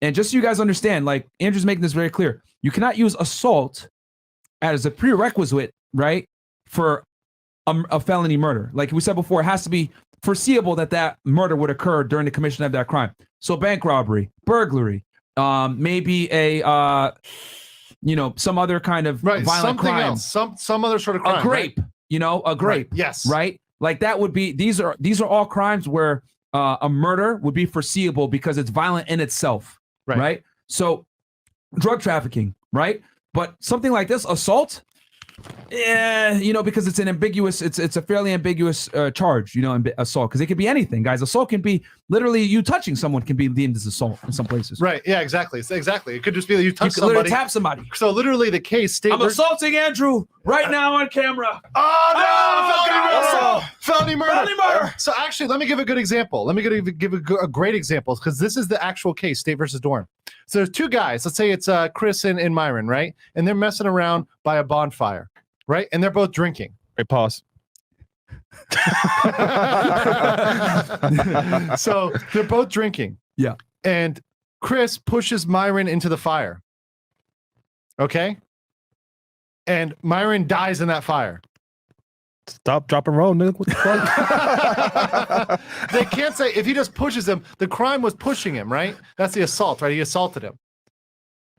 And just so you guys understand, like Andrew's making this very clear, you cannot use assault as a prerequisite, right, for a felony murder. Like we said before, it has to be foreseeable that murder would occur during the commission of that crime. So bank robbery, burglary, maybe a some other kind of violent crime, else, some other sort of crime, a grape, right? A grape, right. Yes, right. Like that would be these are all crimes where a murder would be foreseeable because it's violent in itself, right? So drug trafficking, right? But something like this, assault, because it's an ambiguous, it's a fairly ambiguous charge, assault, because it could be anything, guys. Assault can be literally you touching someone can be deemed as assault in some places. Right. Yeah. Exactly. It could just be that you touch somebody. Literally tap somebody. So literally, the case. I'm assaulting Andrew right now on camera. Oh no! Felony murder. Felony murder. So actually, let me give a good example. Let me give a great example because this is the actual case, State versus Dorn. So there's two guys. Let's say it's Chris and Myron, right? And they're messing around by a bonfire. Right, and they're both drinking. Wait, pause. So they're both drinking. Yeah. And Chris pushes Myron into the fire. Okay. And Myron dies in that fire. Stop, drop, and roll, nigga. What the fuck? They can't say if he just pushes him. The crime was pushing him, right? That's the assault, right? He assaulted him.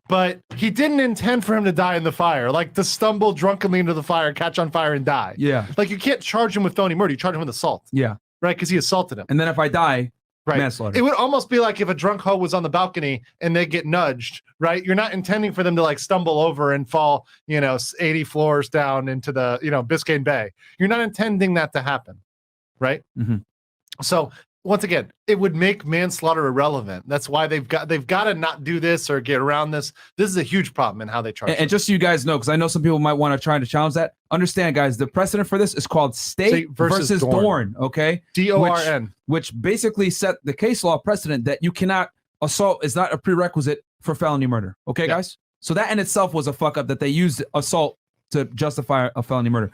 But he didn't intend for him to die in the fire, like to stumble drunkenly into the fire, catch on fire, and die. Yeah. Like you can't charge him with felony murder. You charge him with assault. Yeah. Right, because he assaulted him. And then if I die, manslaughter. It would almost be like if a drunk hoe was on the balcony and they get nudged, right? You're not intending for them to like stumble over and fall, 80 floors down into the, Biscayne Bay. You're not intending that to happen, right? Mm-hmm. So once again, it would make manslaughter irrelevant. That's why they've got to not do this or get around this. This is a huge problem in how they charge. And just so you guys know, because I know some people might want to try to challenge that. Understand, guys, the precedent for this is called State versus Dorn. Okay, DORN, which basically set the case law precedent that you cannot assault is not a prerequisite for felony murder. Okay, guys. So that in itself was a fuck up that they used assault to justify a felony murder.